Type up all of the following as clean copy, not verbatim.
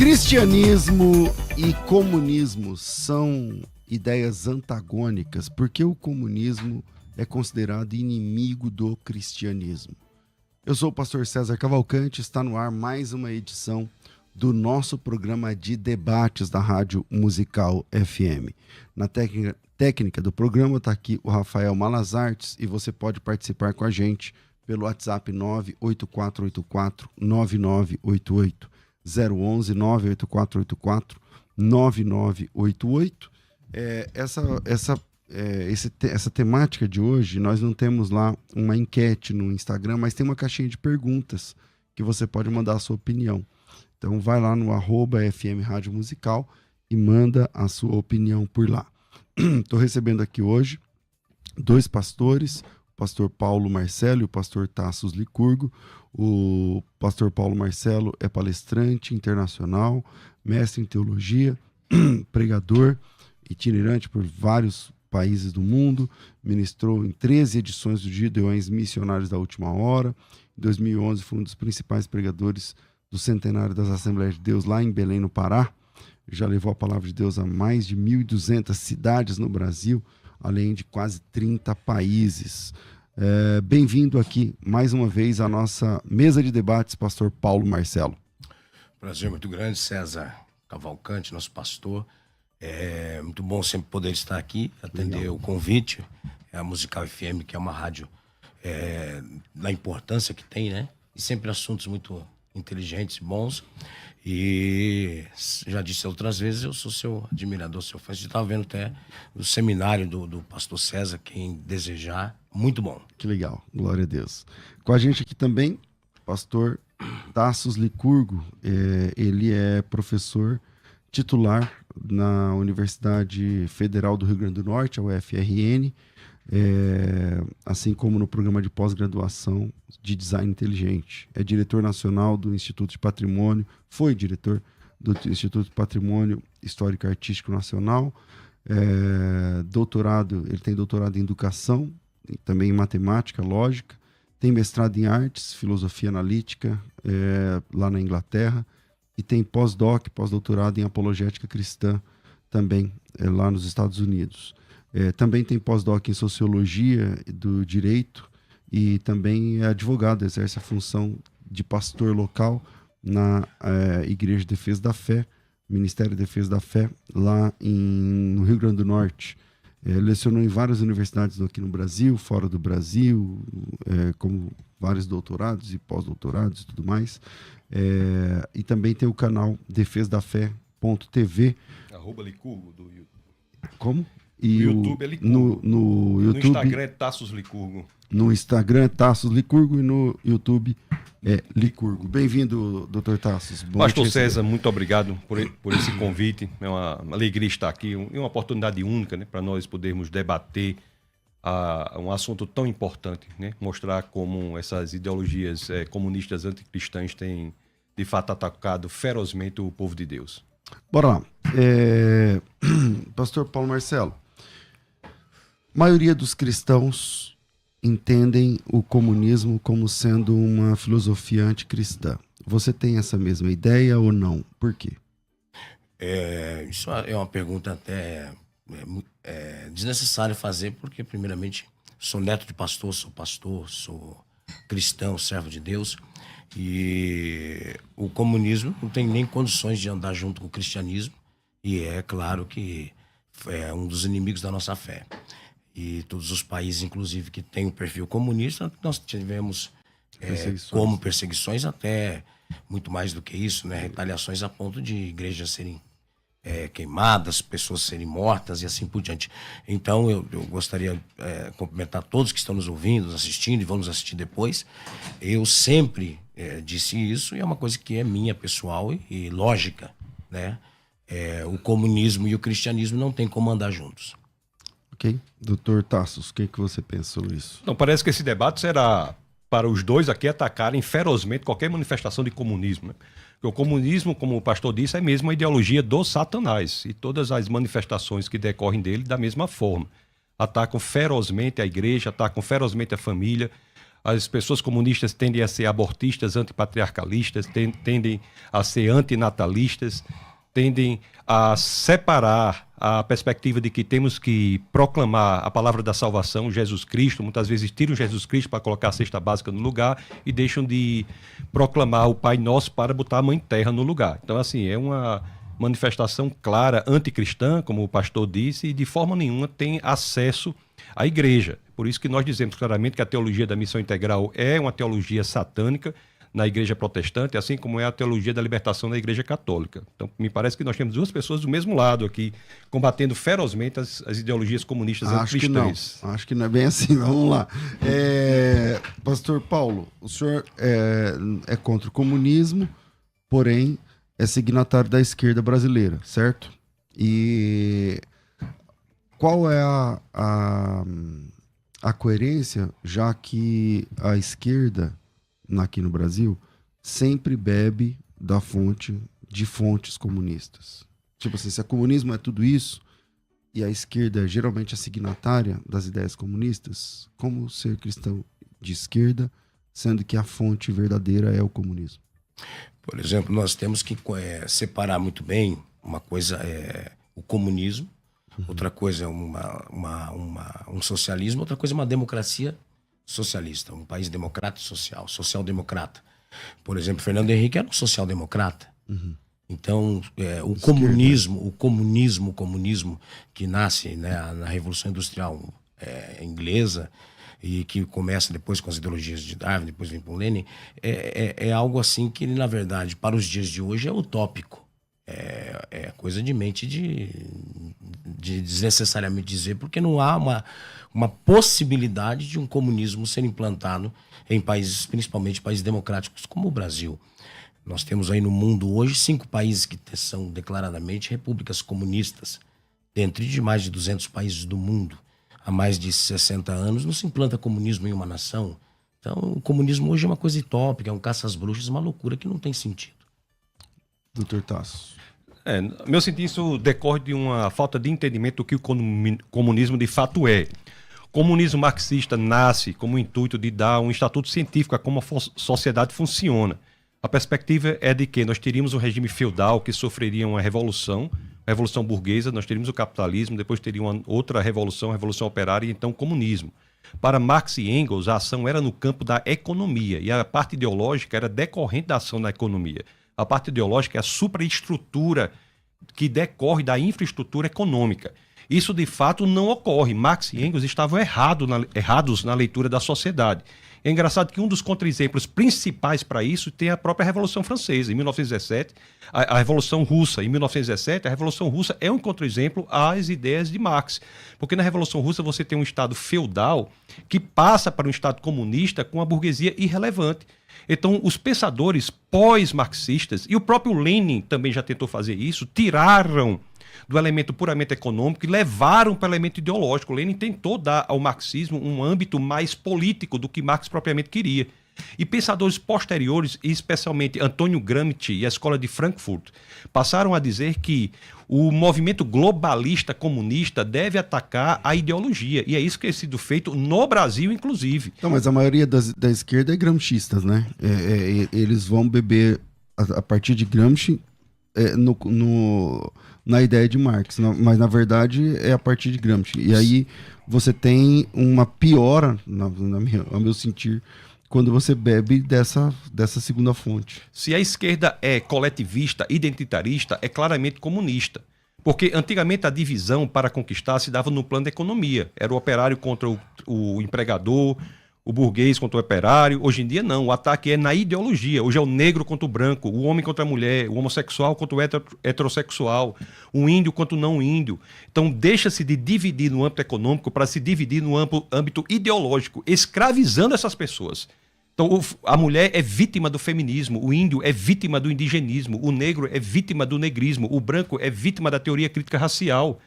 Cristianismo e comunismo são ideias antagônicas porque o comunismo é considerado inimigo do cristianismo. Eu sou o pastor César Cavalcante, está no ar mais uma edição do nosso programa de debates da Rádio Musical FM. Na técnica do programa está aqui o Rafael Malazartes e você pode participar com a gente pelo WhatsApp 98484-9988, 011 98484 9988. Essa temática de hoje, nós não temos lá uma enquete no Instagram, mas tem uma caixinha de perguntas que você pode mandar a sua opinião. Então vai lá no @FM Rádio Musical e manda a sua opinião por lá. Estou recebendo aqui hoje dois pastores, o pastor Paulo Marcelo e o pastor Tassos Licurgo. O pastor Paulo Marcelo é palestrante internacional, mestre em teologia, pregador, itinerante por vários países do mundo, ministrou em 13 edições do Gideões Missionários da Última Hora. Em 2011 foi um dos principais pregadores do centenário das Assembleias de Deus lá em Belém, no Pará. Já levou a palavra de Deus a mais de 1.200 cidades no Brasil, além de quase 30 países. Bem-vindo aqui mais uma vez à nossa mesa de debates, pastor Paulo Marcelo. Prazer muito grande, César Cavalcante, nosso pastor. É muito bom sempre poder estar aqui, atender o convite. A Musical FM, que é uma rádio da importância que tem, né? E sempre assuntos muito inteligentes, bons. E já disse outras vezes, eu sou seu admirador, seu fã. Você estava vendo até o seminário do pastor César, quem desejar, muito bom. Que legal, glória a Deus. Com a gente aqui também, pastor Tassos Licurgo. Ele é professor titular na Universidade Federal do Rio Grande do Norte, a UFRN, assim como no programa de pós-graduação de Design Inteligente. É diretor nacional do Instituto de Patrimônio, foi diretor do Instituto de Patrimônio Histórico e Artístico Nacional, ele tem doutorado em Educação, também em Matemática, Lógica, tem mestrado em Artes, Filosofia Analítica, lá na Inglaterra, e tem pós-doutorado em Apologética Cristã, também lá nos Estados Unidos. Também tem pós-doc em Sociologia do Direito e também é advogado, exerce a função de pastor local na Igreja de Defesa da Fé, Ministério de Defesa da Fé, lá no Rio Grande do Norte. Lecionou em várias universidades aqui no Brasil, fora do Brasil, como vários doutorados e pós-doutorados e tudo mais. E também tem o canal defesadafé.tv. @Licurgo do YouTube. Como? E no YouTube é Licurgo. No YouTube, no Instagram é Tassos Licurgo. No Instagram é Tassos Licurgo e no YouTube é Licurgo. Bem-vindo, Dr. Tassos. Pastor César, muito obrigado por esse convite. É uma alegria estar aqui e uma oportunidade única, né, para nós podermos debater um assunto tão importante, né? Mostrar como essas ideologias comunistas anticristãs têm, de fato, atacado ferozmente o povo de Deus. Bora lá. Pastor Paulo Marcelo, a maioria dos cristãos entendem o comunismo como sendo uma filosofia anticristã. Você tem essa mesma ideia ou não? Por quê? Isso é uma pergunta até desnecessária fazer, porque, primeiramente, sou neto de pastor, sou cristão, servo de Deus, e o comunismo não tem nem condições de andar junto com o cristianismo, e é claro que é um dos inimigos da nossa fé. E todos os países, inclusive, que têm o perfil comunista, nós tivemos como perseguições, até muito mais do que isso, né? Retaliações a ponto de igrejas serem queimadas, pessoas serem mortas e assim por diante. Então eu gostaria de cumprimentar todos que estão nos ouvindo, nos assistindo e vão nos assistir depois. Eu sempre disse isso, e é uma coisa que é minha, pessoal e lógica, né? O comunismo e o cristianismo não tem como andar juntos. Ok. Doutor Tassos, o que você pensa sobre isso? Não, parece que esse debate será para os dois aqui atacarem ferozmente qualquer manifestação de comunismo, né? Porque o comunismo, como o pastor disse, é mesmo uma ideologia do Satanás, e todas as manifestações que decorrem dele da mesma forma. Atacam ferozmente a igreja, atacam ferozmente a família, As pessoas comunistas tendem a ser abortistas, antipatriarcalistas, tendem a ser antinatalistas, tendem a separar a perspectiva de que temos que proclamar a palavra da salvação, Jesus Cristo. Muitas vezes tiram Jesus Cristo para colocar a cesta básica no lugar e deixam de proclamar o Pai Nosso para botar a Mãe Terra no lugar. Então, assim, é uma manifestação clara anticristã, como o pastor disse, e de forma nenhuma tem acesso à igreja. Por isso que nós dizemos claramente que a teologia da missão integral é uma teologia satânica na igreja protestante, assim como é a teologia da libertação da igreja católica. Então, me parece que nós temos duas pessoas do mesmo lado aqui, combatendo ferozmente as ideologias comunistas anticristãs. Acho que não é bem assim. Vamos lá. Pastor Paulo, o senhor é contra o comunismo, porém é signatário da esquerda brasileira, certo? E qual é a coerência, já que a esquerda aqui no Brasil sempre bebe de fontes comunistas? Tipo assim, se o comunismo é tudo isso e a esquerda é geralmente a signatária das ideias comunistas, como ser cristão de esquerda, sendo que a fonte verdadeira é o comunismo? Por exemplo, nós temos que separar muito bem. Uma coisa é o comunismo, outra coisa é um socialismo, outra coisa é uma democracia socialista, um país democrata e social-democrata. Por exemplo, Fernando Henrique era um social-democrata. Então, o comunismo que nasce, né, na Revolução Industrial inglesa, e que começa depois com as ideologias de Darwin, depois vem com Lenin, é algo assim que, na verdade, para os dias de hoje é utópico. É coisa de mente de desnecessariamente dizer, porque não há uma possibilidade de um comunismo ser implantado em países, principalmente países democráticos como o Brasil. Nós temos aí no mundo hoje 5 países que são declaradamente repúblicas comunistas, dentre de mais de 200 países do mundo. Há mais de 60 anos não se implanta comunismo em uma nação. Então, o comunismo hoje é uma coisa utópica, é um caça às bruxas, uma loucura que não tem sentido. Doutor Tasso. Meu sentido, isso decorre de uma falta de entendimento do que o comunismo de fato é. O comunismo marxista nasce como o intuito de dar um estatuto científico a como a sociedade funciona. A perspectiva é de que nós teríamos um regime feudal que sofreria uma revolução burguesa, nós teríamos o capitalismo, depois teria uma outra revolução, a revolução operária e então o comunismo. Para Marx e Engels, a ação era no campo da economia e a parte ideológica era decorrente da ação na economia. A parte ideológica é a supraestrutura que decorre da infraestrutura econômica. Isso, de fato, não ocorre. Marx e Engels estavam errados na leitura da sociedade. É engraçado que um dos contra-exemplos principais para isso tem a própria Revolução Francesa, em 1917, a Revolução Russa. Em 1917, a Revolução Russa é um contra-exemplo às ideias de Marx. Porque na Revolução Russa você tem um Estado feudal que passa para um Estado comunista com uma burguesia irrelevante. Então, os pensadores pós-marxistas, e o próprio Lenin também já tentou fazer isso, tiraram do elemento puramente econômico e levaram para o elemento ideológico. Lenin tentou dar ao marxismo um âmbito mais político do que Marx propriamente queria. E pensadores posteriores, especialmente Antônio Gramsci e a Escola de Frankfurt, passaram a dizer que o movimento globalista comunista deve atacar a ideologia. E é isso que tem sido feito no Brasil, inclusive. Não, mas a maioria da esquerda é gramscistas, né? Eles vão beber a partir de Gramsci na ideia de Marx, mas na verdade é a partir de Gramsci. E aí você tem uma piora, ao meu sentir, quando você bebe dessa segunda fonte. Se a esquerda é coletivista, identitarista, é claramente comunista. Porque antigamente a divisão para conquistar se dava no plano da economia. Era o operário contra o empregador, o burguês contra o operário. Hoje em dia não, o ataque é na ideologia. Hoje é o negro contra o branco, o homem contra a mulher, o homossexual contra o heterossexual, o índio contra o não índio. Então deixa-se de dividir no âmbito econômico para se dividir no âmbito ideológico, escravizando essas pessoas. Então a mulher é vítima do feminismo, o índio é vítima do indigenismo, o negro é vítima do negrismo, o branco é vítima da teoria crítica racial.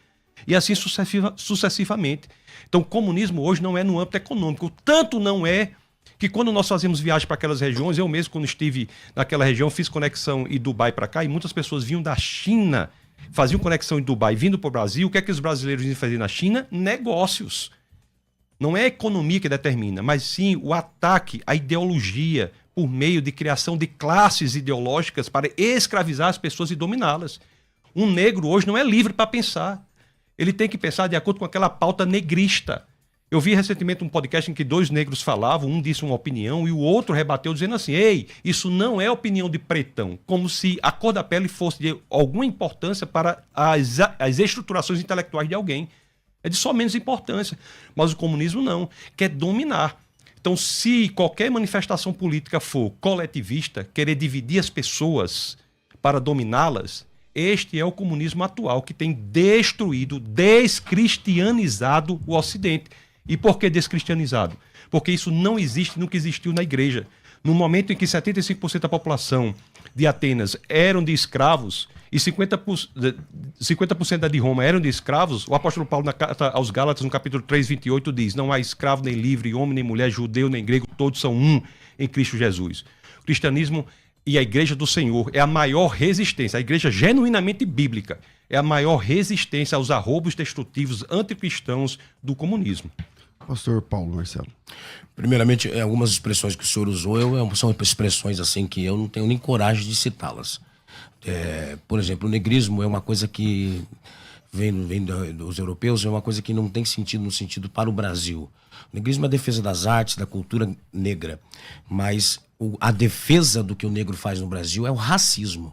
E assim sucessivamente. Então, o comunismo hoje não é no âmbito econômico. Tanto não é que quando nós fazemos viagem para aquelas regiões, eu mesmo, quando estive naquela região, fiz conexão em Dubai para cá, e muitas pessoas vinham da China, faziam conexão em Dubai, vindo para o Brasil. O que é que os brasileiros iam fazer na China? Negócios. Não é a economia que determina, mas sim o ataque à ideologia por meio de criação de classes ideológicas para escravizar as pessoas e dominá-las. Um negro hoje não é livre para pensar. Ele tem que pensar de acordo com aquela pauta negrista. Eu vi recentemente um podcast em que 2 negros falavam, um disse uma opinião e o outro rebateu dizendo assim: ei, isso não é opinião de pretão, como se a cor da pele fosse de alguma importância para as estruturações intelectuais de alguém. É de só menos importância. Mas o comunismo não, quer dominar. Então, se qualquer manifestação política for coletivista, querer dividir as pessoas para dominá-las, este é o comunismo atual, que tem destruído, descristianizado o Ocidente. E por que descristianizado? Porque isso não existe, nunca existiu na igreja. No momento em que 75% da população de Atenas eram de escravos e 50% da de Roma eram de escravos, o apóstolo Paulo, na carta aos Gálatas, no capítulo 3, 28, diz: não há escravo nem livre, homem nem mulher, judeu nem grego, todos são um em Cristo Jesus. O cristianismo e a igreja do Senhor é a maior resistência, a igreja genuinamente bíblica, é a maior resistência aos arroubos destrutivos anticristãos do comunismo. Pastor Paulo Marcelo. Primeiramente, algumas expressões que o senhor usou são expressões assim que eu não tenho nem coragem de citá-las. Por exemplo, o negrismo é uma coisa que vem dos europeus, é uma coisa que não tem sentido no sentido para o Brasil. O negrismo é a defesa das artes, da cultura negra, mas a defesa do que o negro faz no Brasil é o racismo.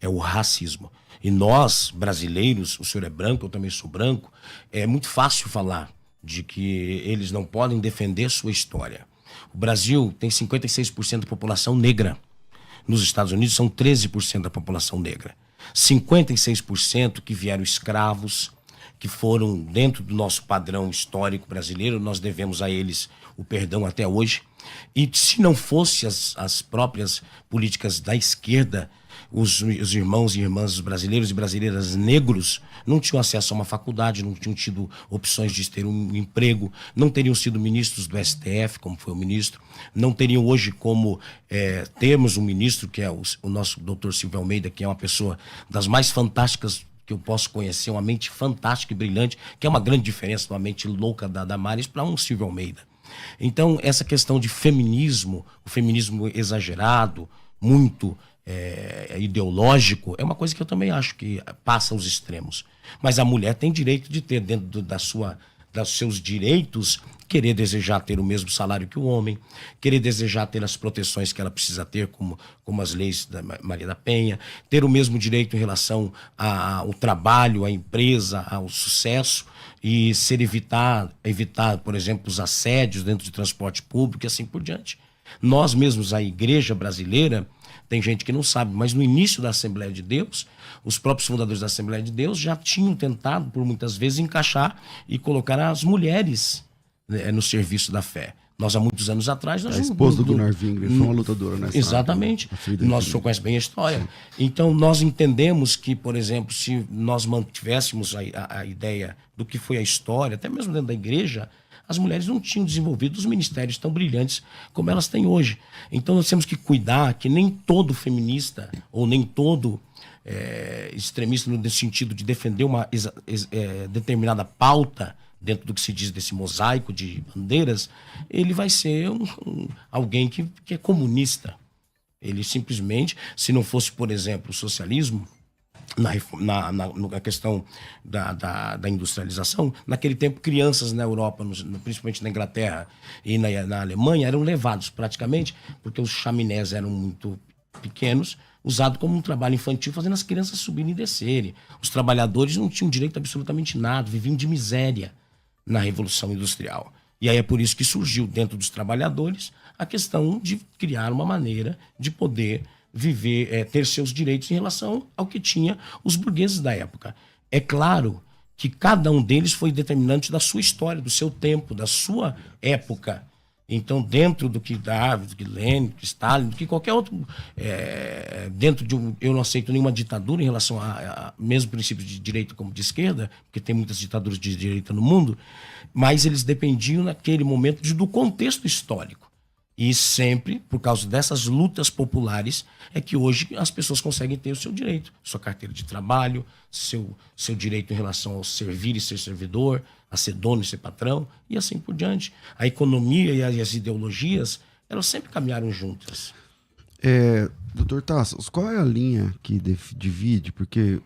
É o racismo. E nós, brasileiros, o senhor é branco, eu também sou branco, é muito fácil falar de que eles não podem defender sua história. O Brasil tem 56% da população negra. Nos Estados Unidos são 13% da população negra. 56% que vieram escravos, que foram dentro do nosso padrão histórico brasileiro, nós devemos a eles o perdão até hoje. E se não fosse as próprias políticas da esquerda, os irmãos e irmãs brasileiros e brasileiras negros não tinham acesso a uma faculdade, não tinham tido opções de ter um emprego, não teriam sido ministros do STF, como foi o ministro, não teriam hoje como termos um ministro, que é o nosso doutor Silvio Almeida, que é uma pessoa das mais fantásticas que eu posso conhecer, uma mente fantástica e brilhante, que é uma grande diferença de uma mente louca da Damares para um Silvio Almeida. Então, essa questão de feminismo, o feminismo exagerado, muito ideológico, é uma coisa que eu também acho que passa aos extremos. Mas a mulher tem direito de ter, dentro dos seus direitos, querer desejar ter o mesmo salário que o homem, querer desejar ter as proteções que ela precisa ter, como as leis da Maria da Penha, ter o mesmo direito em relação ao trabalho, à empresa, ao sucesso, e evitar, por exemplo, os assédios dentro de transporte público e assim por diante. Nós mesmos, a igreja brasileira, tem gente que não sabe, mas no início da Assembleia de Deus, os próprios fundadores da Assembleia de Deus já tinham tentado, por muitas vezes, encaixar e colocar as mulheres no serviço da fé. Nós, há muitos anos atrás... A esposa do Gunnar Wingren foi uma lutadora nessa Exatamente. Nós só conhecemos bem a história. Sim. Então, nós entendemos que, por exemplo, se nós mantivéssemos a ideia do que foi a história, até mesmo dentro da igreja, as mulheres não tinham desenvolvido os ministérios tão brilhantes como elas têm hoje. Então, nós temos que cuidar que nem todo feminista ou nem todo extremista no sentido de defender uma determinada pauta dentro do que se diz desse mosaico de bandeiras, ele vai ser alguém que é comunista. Ele simplesmente, se não fosse, por exemplo, o socialismo, na questão da industrialização, naquele tempo crianças na Europa, principalmente na Inglaterra e na Alemanha, eram levados praticamente, porque os chaminés eram muito pequenos, usado como um trabalho infantil, fazendo as crianças subirem e descerem. Os trabalhadores não tinham direito a absolutamente nada, viviam de miséria na Revolução Industrial. E aí é por isso que surgiu dentro dos trabalhadores a questão de criar uma maneira de poder viver, ter seus direitos em relação ao que tinha os burgueses da época. É claro que cada um deles foi determinante da sua história, do seu tempo, da sua época. Então, dentro do que Davi, do que Lenin, do que Stalin, do que qualquer outro, eu não aceito nenhuma ditadura em relação a mesmo princípios de direita como de esquerda, porque tem muitas ditaduras de direita no mundo, mas eles dependiam naquele momento do contexto histórico. E sempre, por causa dessas lutas populares, é que hoje as pessoas conseguem ter o seu direito, sua carteira de trabalho, seu direito em relação ao servir e ser servidor, a ser dono e ser patrão, e assim por diante. A economia e as ideologias, elas sempre caminharam juntas. Doutor Tassos, qual é a linha que divide? Porque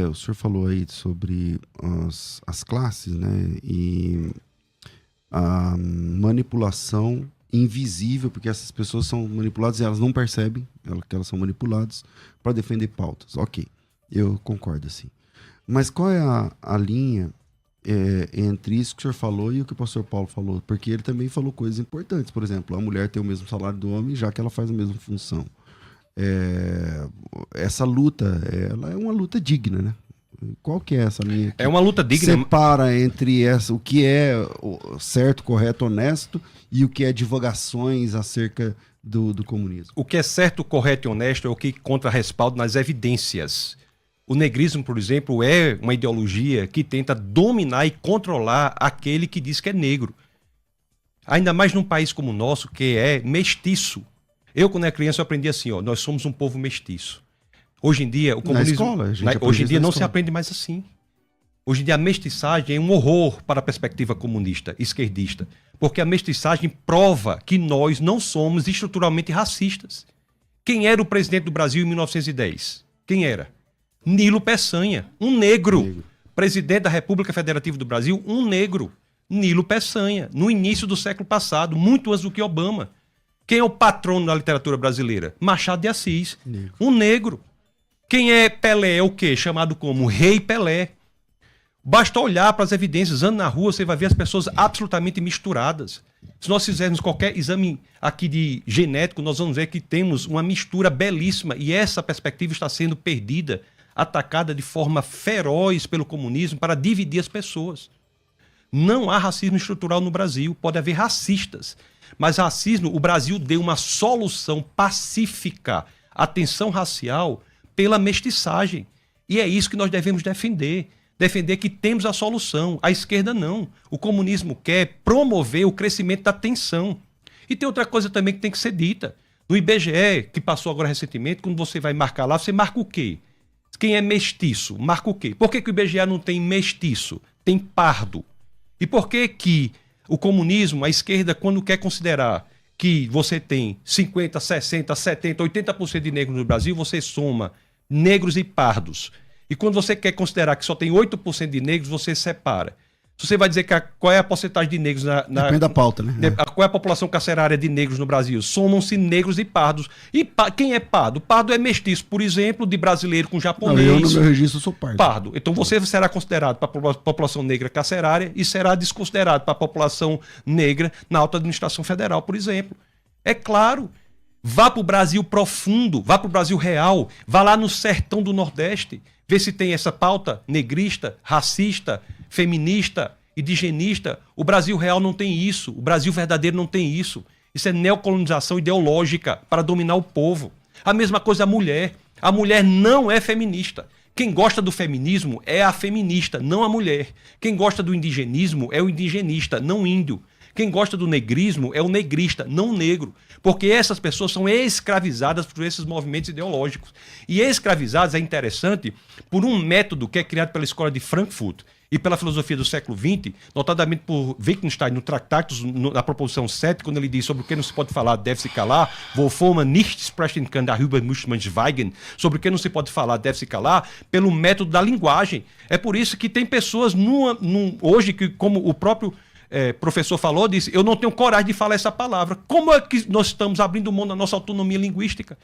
o senhor falou aí sobre as classes, né? E a manipulação invisível, porque essas pessoas são manipuladas e elas não percebem que elas são manipuladas para defender pautas. Ok, eu concordo assim. Mas qual é a linha entre isso que o senhor falou e o que o pastor Paulo falou? Porque ele também falou coisas importantes. Por exemplo, a mulher tem o mesmo salário do homem, já que ela faz a mesma função. Essa luta, ela é uma luta digna, né? Qual que é essa linha? É uma luta digna. Separa entre o que é certo, correto, honesto e o que é divagações acerca do comunismo. O que é certo, correto e honesto é o que encontra respaldo nas evidências. O negrismo, por exemplo, é uma ideologia que tenta dominar e controlar aquele que diz que é negro. Ainda mais num país como o nosso, que é mestiço. Eu, quando era criança, eu aprendi assim, nós somos um povo mestiço. Hoje em dia, o comunismo... Hoje em dia não se aprende mais assim. Hoje em dia a mestiçagem é um horror para a perspectiva comunista, esquerdista. Porque a mestiçagem prova que nós não somos estruturalmente racistas. Quem era o presidente do Brasil em 1910? Quem era? Nilo Peçanha, um negro. Presidente da República Federativa do Brasil, um negro. Nilo Peçanha, no início do século passado, muito antes do que Obama. Quem é o patrono da literatura brasileira? Machado de Assis, um negro. Quem é Pelé é o quê? Chamado como Rei Pelé. Basta olhar para as evidências, andando na rua, você vai ver as pessoas absolutamente misturadas. Se nós fizermos qualquer exame aqui de genético, nós vamos ver que temos uma mistura belíssima e essa perspectiva está sendo perdida, atacada de forma feroz pelo comunismo para dividir as pessoas. Não há racismo estrutural no Brasil, pode haver racistas, mas racismo, o Brasil deu uma solução pacífica à tensão racial pela mestiçagem. E é isso que nós devemos defender. Defender que temos a solução. A esquerda não. O comunismo quer promover o crescimento da tensão. E tem outra coisa também que tem que ser dita. No IBGE, que passou agora recentemente, quando você vai marcar lá, você marca o quê? Quem é mestiço, marca o quê? Por que o IBGE não tem mestiço? Tem pardo. E por que o comunismo, a esquerda, quando quer considerar que você tem 50%, 60%, 70%, 80% de negros no Brasil, você soma negros e pardos. E quando você quer considerar que só tem 8% de negros, você separa. Se você vai dizer qual é a porcentagem de negros Depende da pauta, né? Qual é a população carcerária de negros no Brasil? Somam-se negros e pardos. E quem é pardo? Pardo é mestiço, por exemplo, de brasileiro com japonês. Não, eu no meu registro sou pardo. Então você será considerado para a população negra carcerária e será desconsiderado para a população negra na alta administração federal, por exemplo. É claro. Vá para o Brasil profundo, vá para o Brasil real, vá lá no sertão do Nordeste, vê se tem essa pauta negrista, racista, feminista, indigenista. O Brasil real não tem isso, o Brasil verdadeiro não tem isso. Isso é neocolonização ideológica para dominar o povo. A mesma coisa a mulher. A mulher não é feminista. Quem gosta do feminismo é a feminista, não a mulher. Quem gosta do indigenismo é o indigenista, não o índio. Quem gosta do negrismo é o negrista, não o negro. Porque essas pessoas são escravizadas por esses movimentos ideológicos. E escravizadas é interessante por um método que é criado pela Escola de Frankfurt e pela filosofia do século XX, notadamente por Wittgenstein no Tractatus, na proposição 7, quando ele diz sobre o que não se pode falar deve-se calar, wovon man nicht sprechen kann, darüber muss man schweigen, sobre o que não se pode falar deve-se calar, pelo método da linguagem. É por isso que tem pessoas hoje que, como o próprio professor falou, disse, eu não tenho coragem de falar essa palavra. Como é que nós estamos abrindo mão da nossa autonomia linguística?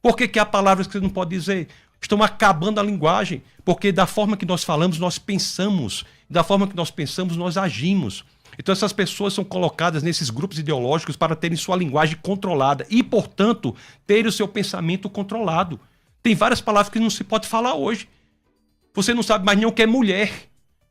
Por que há palavras que você não pode dizer? Estão acabando a linguagem, porque da forma que nós falamos, nós pensamos. Da forma que nós pensamos, nós agimos. Então essas pessoas são colocadas nesses grupos ideológicos para terem sua linguagem controlada e, portanto, terem o seu pensamento controlado. Tem várias palavras que não se pode falar hoje. Você não sabe mais nem o que é mulher.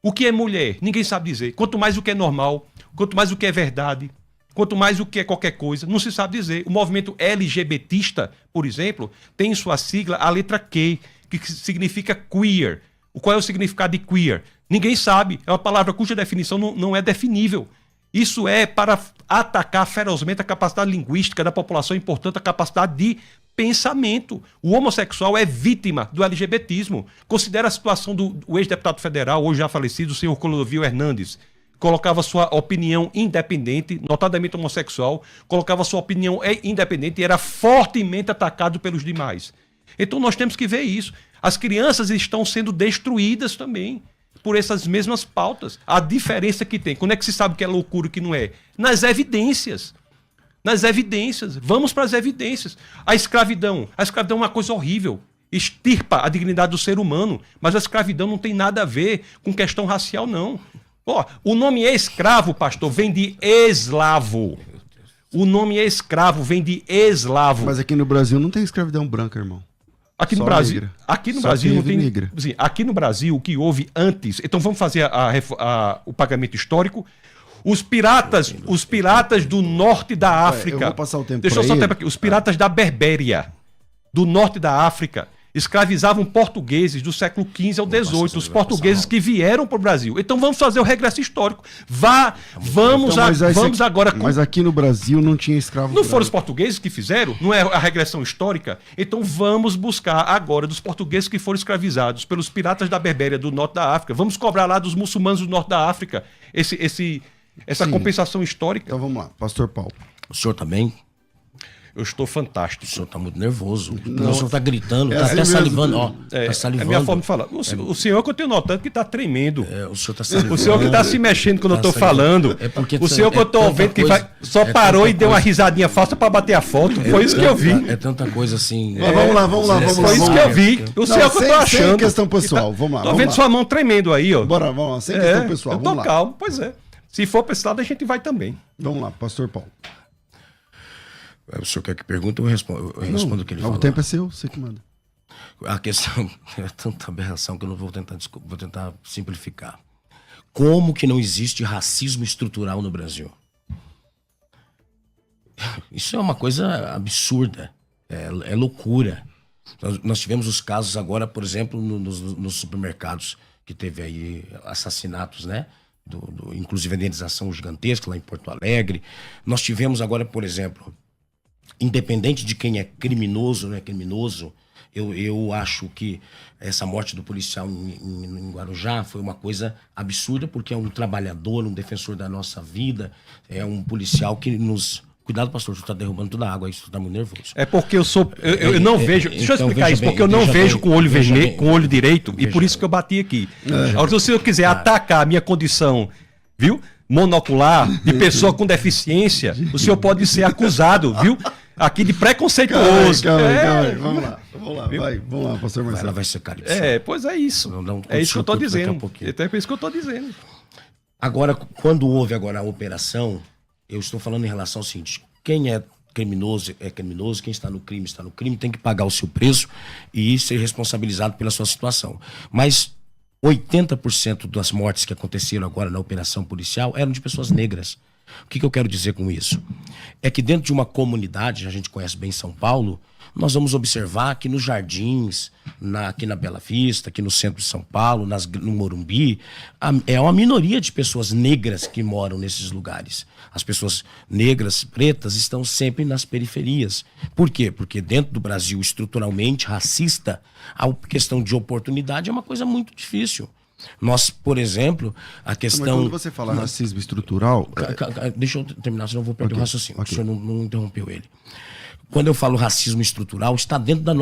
O que é mulher? Ninguém sabe dizer. Quanto mais o que é normal, quanto mais o que é verdade, quanto mais o que é qualquer coisa, não se sabe dizer. O movimento LGBTista, por exemplo, tem em sua sigla a letra Q, que significa queer. Qual é o significado de queer? Ninguém sabe. É uma palavra cuja definição não é definível. Isso é para atacar ferozmente a capacidade linguística da população e, portanto, a capacidade de pensamento. O homossexual é vítima do LGBTismo. Considera a situação do ex-deputado federal, hoje já falecido, o senhor Clodovil Hernandes. colocava sua opinião independente, notadamente homossexual, colocava sua opinião independente e era fortemente atacado pelos demais. Então nós temos que ver isso. As crianças estão sendo destruídas também por essas mesmas pautas. A diferença que tem, quando é que se sabe que é loucura e que não é? Nas evidências. Nas evidências. Vamos para as evidências. A escravidão é uma coisa horrível. Extirpa a dignidade do ser humano, mas a escravidão não tem nada a ver com questão racial, não. Ó, o nome escravo, pastor, vem de eslavo. O nome escravo vem de eslavo. Mas aqui no Brasil não tem escravidão branca, irmão. Aqui no Brasil não tem. Assim, aqui no Brasil, o que houve antes. Então vamos fazer o pagamento histórico. Os piratas do norte da África. Eu vou passar o tempo. Deixa eu só tempo aqui. Os piratas da Berbéria, do norte da África, escravizavam portugueses do século XV ao XVIII, os portugueses que vieram para o Brasil. Então vamos fazer o regresso histórico. Vamos agora... Mas aqui no Brasil não tinha escravo. Não foram os portugueses que fizeram? Não é a regressão histórica? Então vamos buscar agora dos portugueses que foram escravizados pelos piratas da Berbéria do norte da África. Vamos cobrar lá dos muçulmanos do norte da África essa compensação histórica. Então vamos lá, pastor Paulo. O senhor também? Eu estou fantástico. O senhor está muito nervoso. Não. O senhor está gritando, está assim até mesmo. salivando. Ó, É tá salivando. a minha forma de falar. O senhor que eu tenho notado que está tremendo. O senhor está salivando. O senhor que está se mexendo quando eu estou falando. É porque o senhor que eu estou vendo que só parou e deu uma risadinha falsa para bater a foto. Foi isso que eu vi. É tanta coisa assim. Mas vamos lá. Foi isso que eu vi. O senhor que eu estou achando. Sem questão pessoal, vamos lá. Estou vendo sua mão tremendo aí, ó. Bora, vamos lá, sem questão pessoal. Eu estou calmo, pois é. Se for para esse lado, a gente vai também. Vamos lá, pastor Paulo. O senhor quer que pergunte, eu respondo o que ele falou. O tempo é seu, você que manda. A questão é tanta aberração que eu não vou tentar simplificar. Como que não existe racismo estrutural no Brasil? Isso é uma coisa absurda. É loucura. Nós tivemos os casos agora, por exemplo, nos supermercados, que teve aí assassinatos, né? Inclusive a indenização gigantesca lá em Porto Alegre. Nós tivemos agora, por exemplo, independente de quem é criminoso ou não é criminoso, eu acho que essa morte do policial em Guarujá foi uma coisa absurda, porque é um trabalhador, um defensor da nossa vida, é um policial que nos... Cuidado, pastor, você está derrubando toda a água, isso está muito nervoso. É porque eu sou... Eu não vejo... Deixa eu explicar isso, porque eu não vejo com o olho vermelho, com o olho direito, e por isso que eu bati aqui. Agora, se o senhor quiser atacar a minha condição, viu? Monocular, de pessoa com deficiência, o senhor pode ser acusado, viu? Aqui de preconceituoso. Calma. Vamos lá, pastor Marcelo. Ela vai ser cara. Pois é isso. É isso que eu estou dizendo. É isso que eu estou dizendo. Agora, quando houve agora a operação... Eu estou falando em relação ao seguinte: quem é criminoso, quem está no crime, tem que pagar o seu preço e ser responsabilizado pela sua situação. Mas 80% das mortes que aconteceram agora na operação policial eram de pessoas negras. O que eu quero dizer com isso? É que dentro de uma comunidade, a gente conhece bem São Paulo, nós vamos observar que nos Jardins, aqui na Bela Vista, aqui no centro de São Paulo, no Morumbi, é uma minoria de pessoas negras que moram nesses lugares. As pessoas negras, pretas, estão sempre nas periferias. Por quê? Porque dentro do Brasil, estruturalmente racista, a questão de oportunidade é uma coisa muito difícil. Nós, por exemplo, a questão... Mas quando você fala racismo estrutural... Deixa eu terminar, senão eu vou perder o raciocínio. Okay. O senhor não interrompeu ele. Quando eu falo racismo estrutural, está dentro da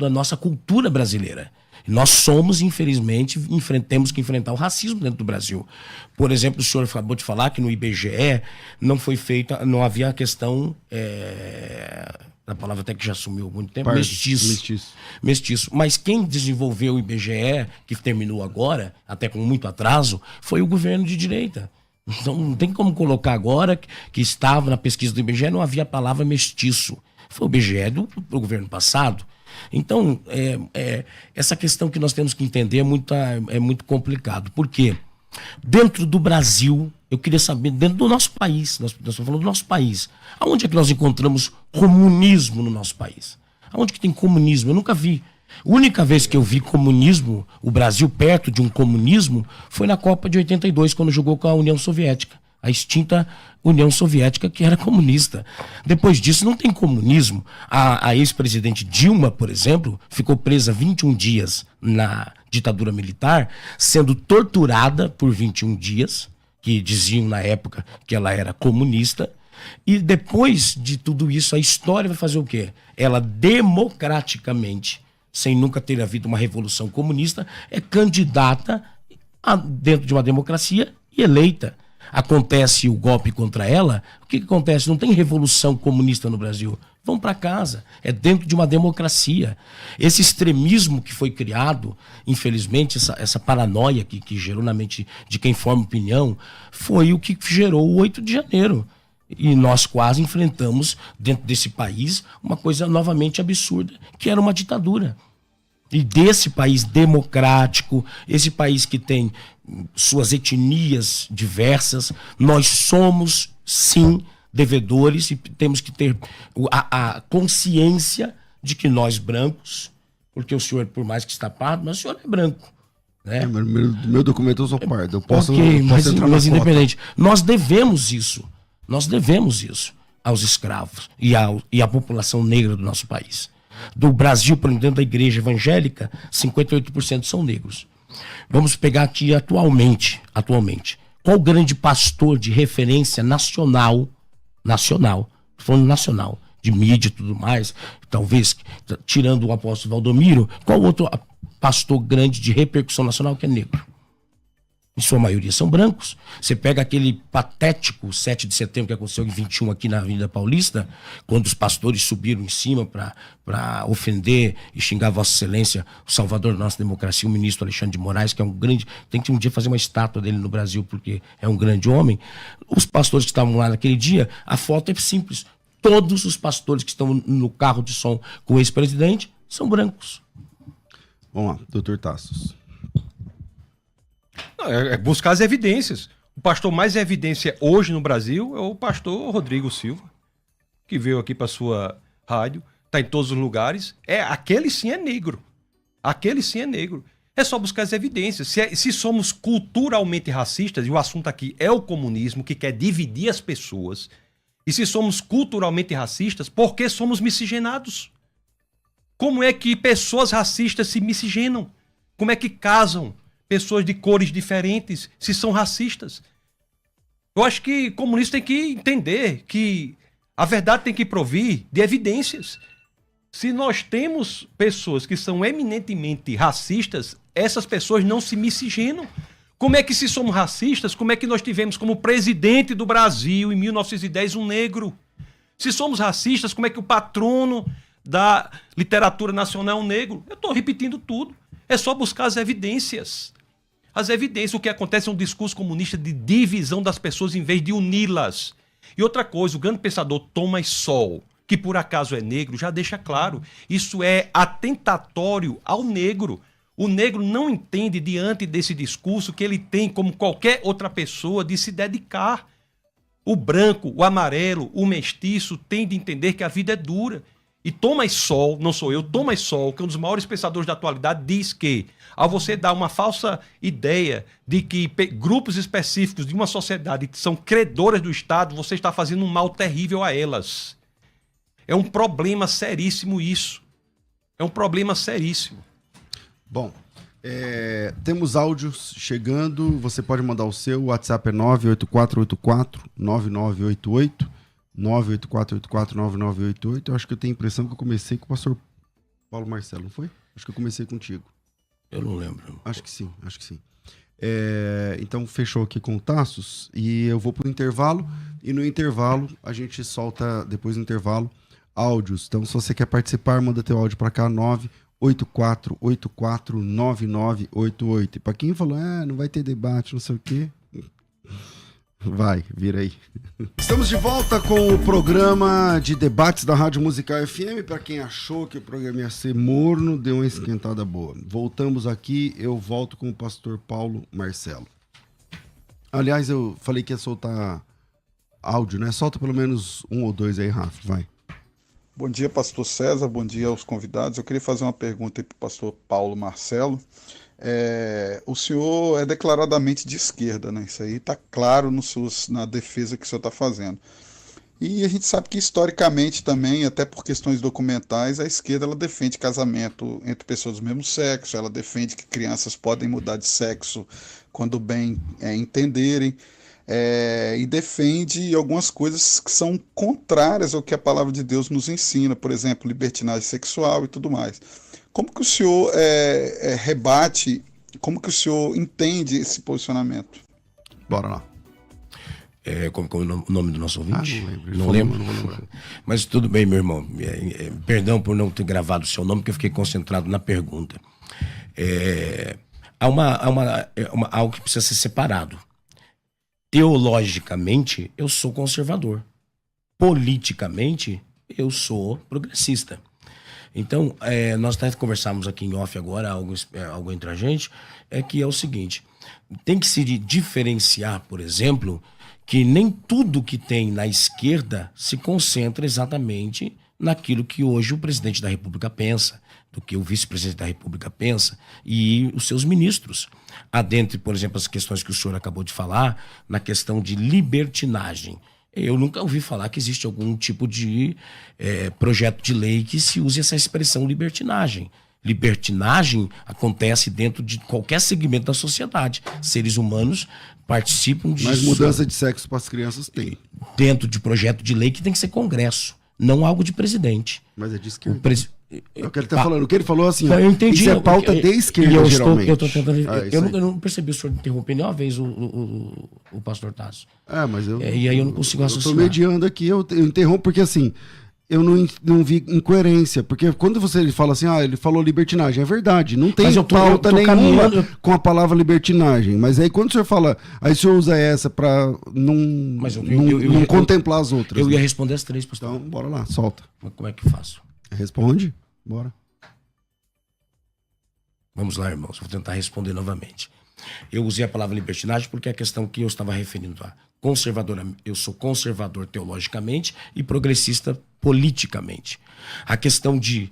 nossa cultura brasileira. Nós somos, infelizmente, temos que enfrentar o racismo dentro do Brasil. Por exemplo, o senhor acabou de falar que no IBGE não foi feita, não havia a questão, a palavra até que já sumiu há muito tempo, mestiço. Mas quem desenvolveu o IBGE, que terminou agora, até com muito atraso, foi o governo de direita. Então não tem como colocar agora que estava na pesquisa do IBGE, não havia a palavra mestiço. Foi o IBGE do governo passado. Então, essa questão que nós temos que entender é muito complicado. Por quê? Dentro do Brasil, eu queria saber, dentro do nosso país, nós estamos falando do nosso país, aonde é que nós encontramos comunismo no nosso país? Aonde que tem comunismo? Eu nunca vi. A única vez que eu vi comunismo, o Brasil perto de um comunismo, foi na Copa de 82, quando jogou com a União Soviética. A extinta União Soviética, que era comunista. Depois disso, não tem comunismo. A ex-presidente Dilma, por exemplo, ficou presa 21 dias na ditadura militar, sendo torturada por 21 dias, que diziam na época que ela era comunista. E depois de tudo isso, a história vai fazer o quê? Ela democraticamente, sem nunca ter havido uma revolução comunista, é candidata dentro de uma democracia e eleita. Acontece o golpe contra ela, o que acontece? Não tem revolução comunista no Brasil. Vão para casa. É dentro de uma democracia. Esse extremismo que foi criado, infelizmente, essa paranoia que gerou na mente de quem forma opinião, foi o que gerou o 8 de janeiro. E nós quase enfrentamos, dentro desse país, uma coisa novamente absurda, que era uma ditadura. E desse país democrático, esse país que tem suas etnias diversas, nós somos, sim, devedores e temos que ter a consciência de que nós brancos, porque o senhor, por mais que está pardo, mas o senhor é branco. Né? Meu documento eu sou pardo. Eu posso, okay, posso entrar mas na independente. Nós devemos isso. Nós devemos isso aos escravos e à população negra do nosso país. Do Brasil, por exemplo, dentro da igreja evangélica, 58% são negros. Vamos pegar aqui atualmente. Qual o grande pastor de referência nacional, falando nacional, de mídia e tudo mais, talvez, tirando o apóstolo Valdomiro, qual outro pastor grande de repercussão nacional que é negro? Em sua maioria são brancos. Você pega aquele patético 7 de setembro que aconteceu em 21 aqui na Avenida Paulista, quando os pastores subiram em cima para ofender e xingar Vossa Excelência, o salvador da nossa democracia, o ministro Alexandre de Moraes, que é um grande... Tem que um dia fazer uma estátua dele no Brasil, porque é um grande homem. Os pastores que estavam lá naquele dia, a foto é simples. Todos os pastores que estão no carro de som com o ex-presidente são brancos. Vamos lá, doutor Tassos. É buscar as evidências. O pastor mais evidência hoje no Brasil é o pastor Rodrigo Silva, que veio aqui para sua rádio, está em todos os lugares. Aquele sim é negro. Aquele sim é negro. É só buscar as evidências. Se somos culturalmente racistas, e o assunto aqui é o comunismo, que quer dividir as pessoas, e se somos culturalmente racistas, por que somos miscigenados? Como é que pessoas racistas se miscigenam? Como é que casam pessoas de cores diferentes se são racistas? Eu acho que comunistas têm que entender que a verdade tem que provir de evidências. Se nós temos pessoas que são eminentemente racistas, essas pessoas não se miscigenam. Como é que, se somos racistas, como é que nós tivemos como presidente do Brasil, em 1910, um negro? Se somos racistas, como é que o patrono da literatura nacional é um negro? Eu estou repetindo tudo. É só buscar as evidências. As evidências. O que acontece é um discurso comunista de divisão das pessoas em vez de uni-las. E outra coisa, o grande pensador Thomas Sowell, que por acaso é negro, já deixa claro. Isso é atentatório ao negro. O negro não entende, diante desse discurso, que ele tem, como qualquer outra pessoa, de se dedicar. O branco, o amarelo, o mestiço tem de entender que a vida é dura. E Thomas Sowell, não sou eu, Thomas Sowell, que é um dos maiores pensadores da atualidade, diz que, ao você dar uma falsa ideia de que grupos específicos de uma sociedade que são credoras do Estado, você está fazendo um mal terrível a elas. É um problema seríssimo isso. É um problema seríssimo. Bom, temos áudios chegando. Você pode mandar o seu. O WhatsApp é 98484-9988. 98484-9988. Eu acho que eu tenho a impressão que eu comecei com o pastor Paulo Marcelo, não foi? Acho que eu comecei contigo. Eu não lembro. Acho que sim. Então fechou aqui com o Tassos e eu vou pro intervalo. E no intervalo a gente solta, depois do intervalo, áudios. Então se você quer participar, manda teu áudio para cá, 98484-9988. E para quem falou, não vai ter debate, não sei o quê, vai, vira aí. Estamos de volta com o programa de debates da Rádio Musical FM. Para quem achou que o programa ia ser morno, deu uma esquentada boa. Voltamos aqui, eu volto com o pastor Paulo Marcelo. Aliás, eu falei que ia soltar áudio, né? Solta pelo menos um ou dois aí, Rafa, vai. Bom dia, pastor César, bom dia aos convidados. Eu queria fazer uma pergunta aí para o pastor Paulo Marcelo. O senhor é declaradamente de esquerda, né? Isso aí está claro na defesa que o senhor está fazendo. E a gente sabe que historicamente também, até por questões documentais, a esquerda ela defende casamento entre pessoas do mesmo sexo, ela defende que crianças podem mudar de sexo quando bem entenderem. e defende algumas coisas que são contrárias ao que a palavra de Deus nos ensina, por exemplo, libertinagem sexual e tudo mais. Como que o senhor rebate, como que o senhor entende esse posicionamento? Bora lá. Como o nome do nosso ouvinte? Não lembro. Não vou lembrar. Mas tudo bem, meu irmão. Perdão por não ter gravado o seu nome, porque eu fiquei concentrado na pergunta. Há algo que precisa ser separado. Teologicamente, eu sou conservador. Politicamente, eu sou progressista. Então, nós até conversamos aqui em off agora, algo entre a gente, que é o seguinte: tem que se diferenciar, por exemplo, que nem tudo que tem na esquerda se concentra exatamente naquilo que hoje o presidente da República pensa, do que o vice-presidente da República pensa e os seus ministros. Há dentre, por exemplo, as questões que o senhor acabou de falar, na questão de libertinagem. Eu nunca ouvi falar que existe algum tipo de projeto de lei que se use essa expressão libertinagem. Libertinagem acontece dentro de qualquer segmento da sociedade. Seres humanos participam disso. Mas mudança de sexo para as crianças tem. Dentro de projeto de lei que tem que ser Congresso, não algo de presidente. Mas é de esquerda. É o que ele está falando. O que ele falou assim, eu entendi, isso é pauta de esquerda, geralmente. Eu tô tentando... eu não percebi o senhor interromper nenhuma vez o pastor Tasso. Mas eu... e aí eu não consigo associar. Eu tô mediando aqui, eu interrompo porque assim... Eu não vi incoerência, porque quando ele fala assim, ele falou libertinagem, é verdade, não tem pauta nenhuma com a palavra libertinagem, mas aí quando o senhor fala, aí o senhor usa essa para não contemplar as outras. Eu ia responder as três, pastor. Então, bora lá, solta. Mas como é que eu faço? Responde, bora. Vamos lá, irmãos, vou tentar responder novamente. Eu usei a palavra libertinagem porque é a questão que eu estava referindo a conservador. Eu sou conservador teologicamente e progressista politicamente. A questão de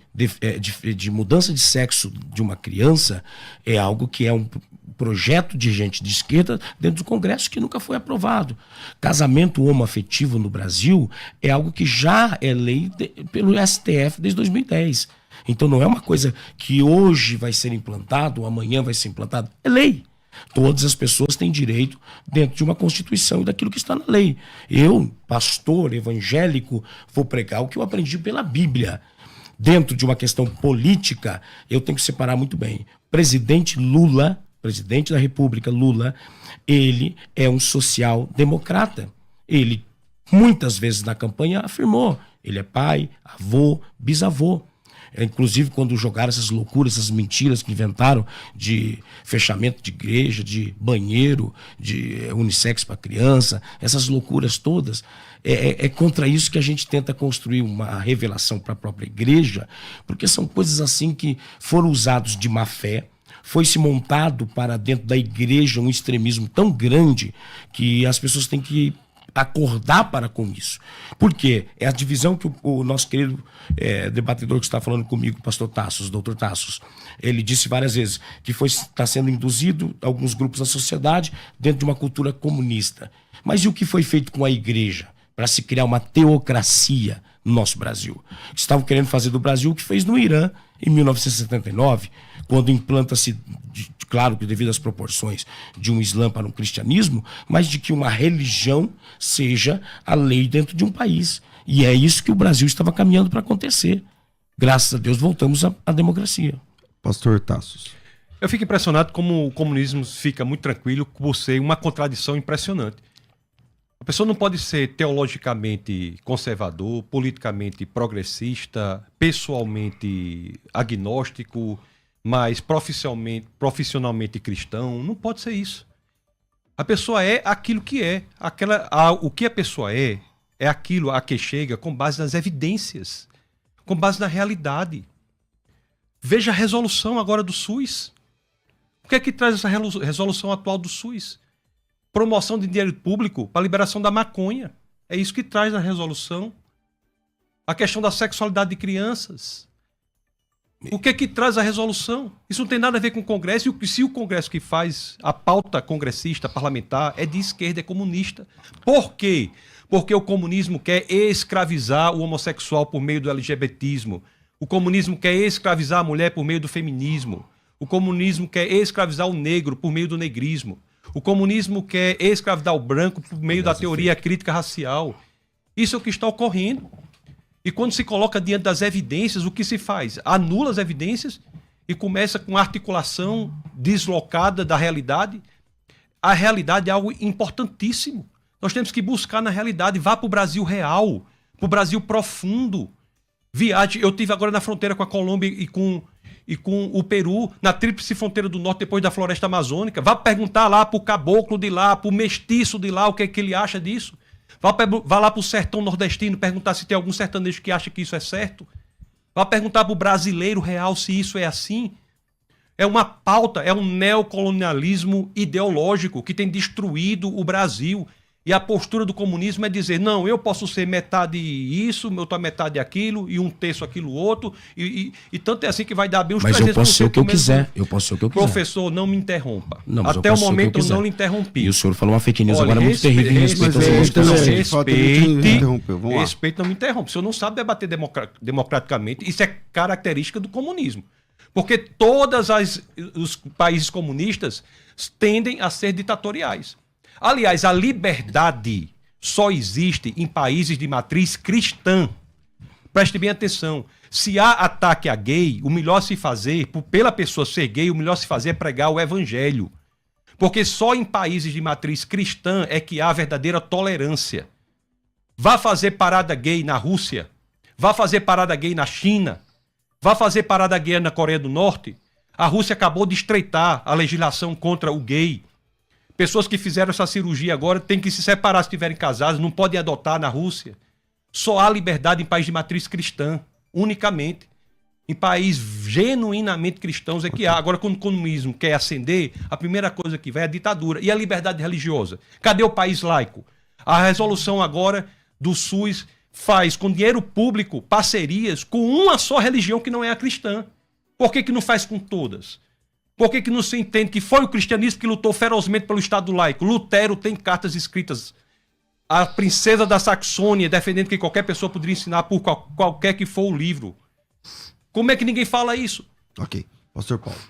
mudança de sexo de uma criança é algo que é um projeto de gente de esquerda dentro do Congresso que nunca foi aprovado. Casamento homoafetivo no Brasil é algo que já é lei pelo STF desde 2010. Então não é uma coisa que hoje vai ser implantado ou amanhã vai ser implantado. É lei. Todas as pessoas têm direito dentro de uma Constituição e daquilo que está na lei. Eu, pastor evangélico, vou pregar o que eu aprendi pela Bíblia. Dentro de uma questão política, eu tenho que separar muito bem. Presidente Lula, presidente da República Lula, ele é um social-democrata. Ele, muitas vezes na campanha, afirmou. Ele é pai, avô, bisavô. Inclusive, quando jogaram essas loucuras, essas mentiras que inventaram de fechamento de igreja, de banheiro, de unissex para criança, essas loucuras todas, é contra isso que a gente tenta construir uma revelação para a própria igreja, porque são coisas assim que foram usados de má fé. Foi se montado para dentro da igreja um extremismo tão grande que as pessoas têm que acordar para com isso. Por quê? É a divisão que o nosso querido debatedor que está falando comigo, o pastor Tassos, doutor Tassos, ele disse várias vezes que está sendo induzido alguns grupos da sociedade dentro de uma cultura comunista. Mas e o que foi feito com a igreja para se criar uma teocracia no nosso Brasil? Estavam querendo fazer do Brasil o que fez no Irã em 1979, quando implanta-se, claro que devido às proporções de um Islã para um cristianismo, mas de que uma religião seja a lei dentro de um país. E é isso que o Brasil estava caminhando para acontecer. Graças a Deus voltamos à democracia. Pastor Tassos. Eu fico impressionado como o comunismo fica muito tranquilo por ser uma contradição impressionante. A pessoa não pode ser teologicamente conservador, politicamente progressista, pessoalmente agnóstico, mas profissionalmente cristão. Não pode ser isso. A pessoa é aquilo que é. O que a pessoa é aquilo a que chega com base nas evidências, com base na realidade. Veja a resolução agora do SUS. O que é que traz essa resolução atual do SUS? Promoção de dinheiro público para a liberação da maconha. É isso que traz a resolução. A questão da sexualidade de crianças. O que é que traz a resolução? Isso não tem nada a ver com o Congresso. E se o Congresso que faz a pauta congressista, parlamentar, é de esquerda, é comunista. Por quê? Porque o comunismo quer escravizar o homossexual por meio do LGBTismo. O comunismo quer escravizar a mulher por meio do feminismo. O comunismo quer escravizar o negro por meio do negrismo. O comunismo quer escravidar o branco por meio da teoria crítica racial. Isso é o que está ocorrendo. E quando se coloca diante das evidências, o que se faz? Anula as evidências e começa com articulação deslocada da realidade. A realidade é algo importantíssimo. Nós temos que buscar na realidade. Vá para o Brasil real, para o Brasil profundo. Viagem. Eu estive agora na fronteira com a Colômbia e com o Peru, na tríplice fronteira do norte, depois da floresta amazônica. Vá perguntar lá para o caboclo de lá, para o mestiço de lá, o que é que ele acha disso. Vá lá para o sertão nordestino perguntar se tem algum sertanejo que acha que isso é certo. Vá perguntar para o brasileiro real se isso é assim. É uma pauta, é um neocolonialismo ideológico que tem destruído o Brasil. E a postura do comunismo é dizer, não, eu posso ser metade isso, eu tô metade aquilo, e um terço aquilo outro, e tanto é assim que vai dar bem uns 300%. Mas eu posso ser o que eu quiser, Professor, não me interrompa. Não, até o momento eu não lhe interrompi. E o senhor falou uma fake news agora muito terrível em respeito aos irmãos católicos. Respeito, não me interrompa. O senhor não sabe debater democraticamente, isso é característica do comunismo. Porque todos os países comunistas tendem a ser ditatoriais. Aliás, a liberdade só existe em países de matriz cristã. Preste bem atenção. Se há ataque a gay, o melhor se fazer, pela pessoa ser gay, o melhor se fazer é pregar o evangelho. Porque só em países de matriz cristã é que há verdadeira tolerância. Vá fazer parada gay na Rússia, vá fazer parada gay na China, vá fazer parada gay na Coreia do Norte. A Rússia acabou de estreitar a legislação contra o gay. Pessoas que fizeram essa cirurgia agora têm que se separar se estiverem casadas, não podem adotar na Rússia. Só há liberdade em países de matriz cristã, unicamente. Em países genuinamente cristãos é que há. Agora, quando o comunismo quer ascender, a primeira coisa que vai é a ditadura. E a liberdade religiosa? Cadê o país laico? A resolução agora do SUS faz com dinheiro público parcerias com uma só religião que não é a cristã. Por que não faz com todas? Por que não se entende que foi o cristianismo que lutou ferozmente pelo Estado laico? Lutero tem cartas escritas. A princesa da Saxônia defendendo que qualquer pessoa poderia ensinar por qualquer que for o livro. Como é que ninguém fala isso? Ok. Pastor Paulo.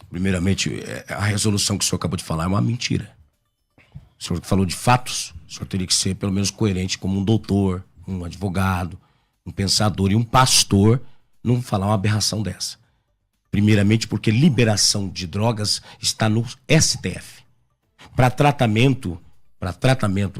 Primeiramente, a resolução que o senhor acabou de falar é uma mentira. O senhor falou de fatos, o senhor teria que ser pelo menos coerente como um doutor, um advogado, um pensador e um pastor, não falar uma aberração dessa. Primeiramente porque liberação de drogas está no STF. Para tratamento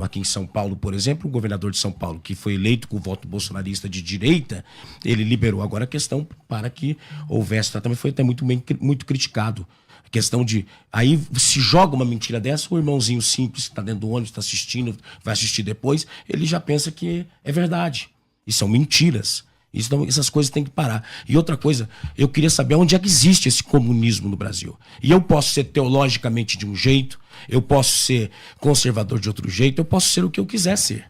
aqui em São Paulo, por exemplo, o governador de São Paulo, que foi eleito com o voto bolsonarista de direita, ele liberou agora a questão para que houvesse tratamento. Foi até muito criticado. A questão de... Aí se joga uma mentira dessa, o irmãozinho simples que está dentro do ônibus, está assistindo, vai assistir depois, ele já pensa que é verdade. E são mentiras. Essas coisas têm que parar. E outra coisa, eu queria saber onde é que existe esse comunismo no Brasil. E eu posso ser teologicamente de um jeito, eu posso ser conservador de outro jeito, eu posso ser o que eu quiser ser.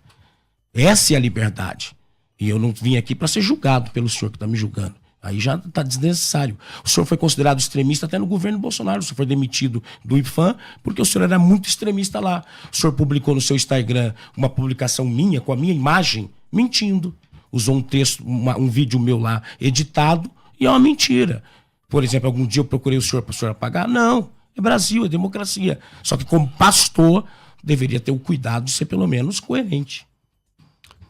Essa é a liberdade. E eu não vim aqui para ser julgado pelo senhor que está me julgando. Aí já está desnecessário. O senhor foi considerado extremista até no governo Bolsonaro. O senhor foi demitido do IPHAN porque o senhor era muito extremista lá. O senhor publicou no seu Instagram uma publicação minha, com a minha imagem, mentindo. Usou um texto, um vídeo meu lá editado, e é uma mentira. Por exemplo, algum dia eu procurei o senhor para o senhor apagar? Não, é Brasil, é democracia. Só que como pastor, deveria ter o cuidado de ser pelo menos coerente.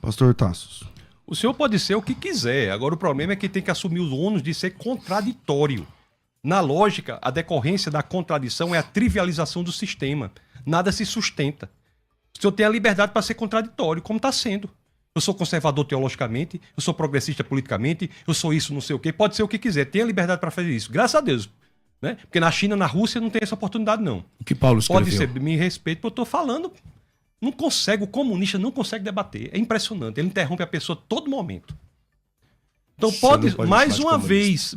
Pastor Tassos. O senhor pode ser o que quiser, agora o problema é que tem que assumir os ônus de ser contraditório. Na lógica, a decorrência da contradição é a trivialização do sistema. Nada se sustenta. O senhor tem a liberdade para ser contraditório, como está sendo. Eu sou conservador teologicamente, eu sou progressista politicamente, eu sou isso, não sei o quê. Pode ser o que quiser, tem a liberdade para fazer isso. Graças a Deus. Né? Porque na China, na Rússia, não tem essa oportunidade, não. O que Paulo escreveu? Pode ser, me respeito, porque eu estou falando. Não consegue, o comunista não consegue debater. É impressionante, ele interrompe a pessoa a todo momento. Então pode mais uma vez,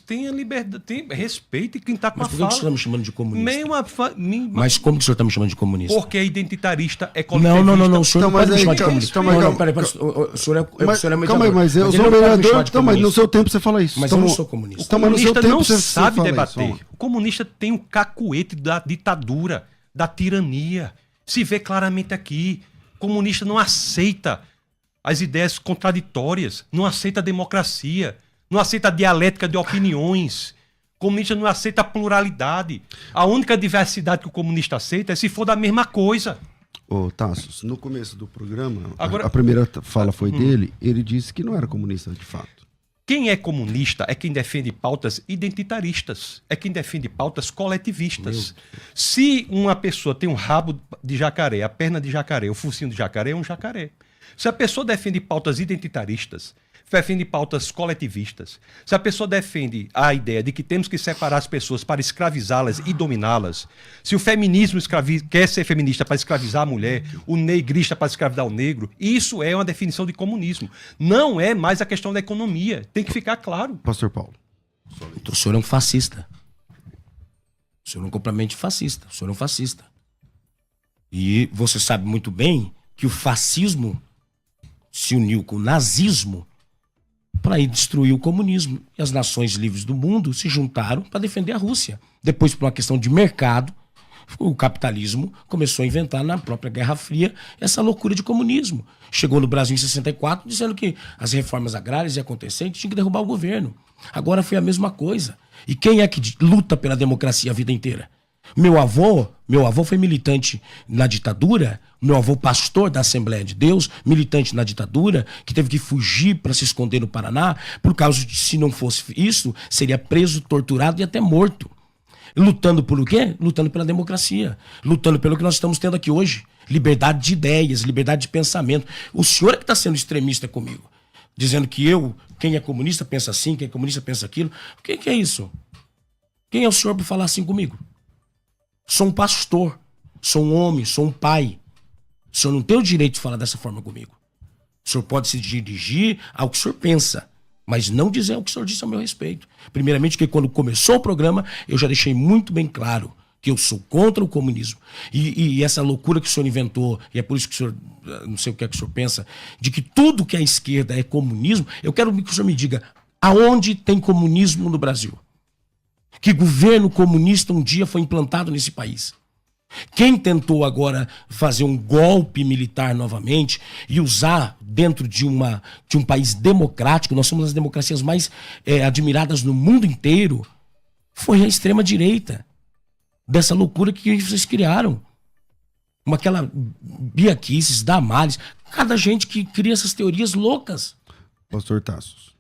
tenha liberdade, respeite quem está com a fala. Mas por que o senhor está me chamando de comunista? Mas como que o senhor está me chamando de comunista? Porque é identitarista, é coletivo. Não, o senhor não pode me chamar de comunista. Peraí, o senhor é muito... Calma aí, mas eu sou vereador, então, mas no seu tempo você fala isso. Mas eu não sou comunista. O comunista não sabe debater. O comunista tem o cacuete da ditadura, da tirania. Se vê claramente aqui. O comunista não aceita as ideias contraditórias, não aceita a democracia, não aceita a dialética de opiniões. O comunista não aceita a pluralidade. A única diversidade que o comunista aceita é se for da mesma coisa. Ô, Tassos, no começo do programa, Agora, a primeira fala foi dele, ele disse que não era comunista de fato. Quem é comunista é quem defende pautas identitaristas, é quem defende pautas coletivistas. Se uma pessoa tem um rabo de jacaré, a perna de jacaré, o focinho de jacaré, é um jacaré. Se a pessoa defende pautas identitaristas, defende pautas coletivistas, se a pessoa defende a ideia de que temos que separar as pessoas para escravizá-las e dominá-las, se o feminismo quer ser feminista para escravizar a mulher, o negrista para escravizar o negro, isso é uma definição de comunismo. Não é mais a questão da economia. Tem que ficar claro. Pastor Paulo. Então, o senhor é um fascista. O senhor é um completamente fascista. O senhor é um fascista. E você sabe muito bem que o fascismo se uniu com o nazismo para ir destruir o comunismo. E as nações livres do mundo se juntaram para defender a Rússia. Depois, por uma questão de mercado, o capitalismo começou a inventar na própria Guerra Fria essa loucura de comunismo. Chegou no Brasil em 64 dizendo que as reformas agrárias iam acontecer e tinha que derrubar o governo. Agora foi a mesma coisa. E quem é que luta pela democracia a vida inteira? Meu avô foi militante na ditadura, meu avô pastor da Assembleia de Deus, militante na ditadura, que teve que fugir para se esconder no Paraná, por causa de, se não fosse isso, seria preso, torturado e até morto. Lutando por o quê? Lutando pela democracia, lutando pelo que nós estamos tendo aqui hoje. Liberdade de ideias, liberdade de pensamento. O senhor é que está sendo extremista comigo, dizendo que quem é comunista pensa assim, quem é comunista pensa aquilo. O que é isso? Quem é o senhor para falar assim comigo? Sou um pastor, sou um homem, sou um pai. O senhor não tem o direito de falar dessa forma comigo. O senhor pode se dirigir ao que o senhor pensa, mas não dizer o que o senhor disse ao meu respeito. Primeiramente, que quando começou o programa, eu já deixei muito bem claro que eu sou contra o comunismo. E essa loucura que o senhor inventou, e é por isso que o senhor, não sei o que é que o senhor pensa, de que tudo que é esquerda é comunismo, eu quero que o senhor me diga, aonde tem comunismo no Brasil? Que governo comunista um dia foi implantado nesse país? Quem tentou agora fazer um golpe militar novamente e usar dentro de um país democrático, nós somos as democracias mais admiradas no mundo inteiro, foi a extrema-direita. Dessa loucura que vocês criaram. Aquela Bia Kicis, Damares, cada gente que cria essas teorias loucas. Pastor Tassos.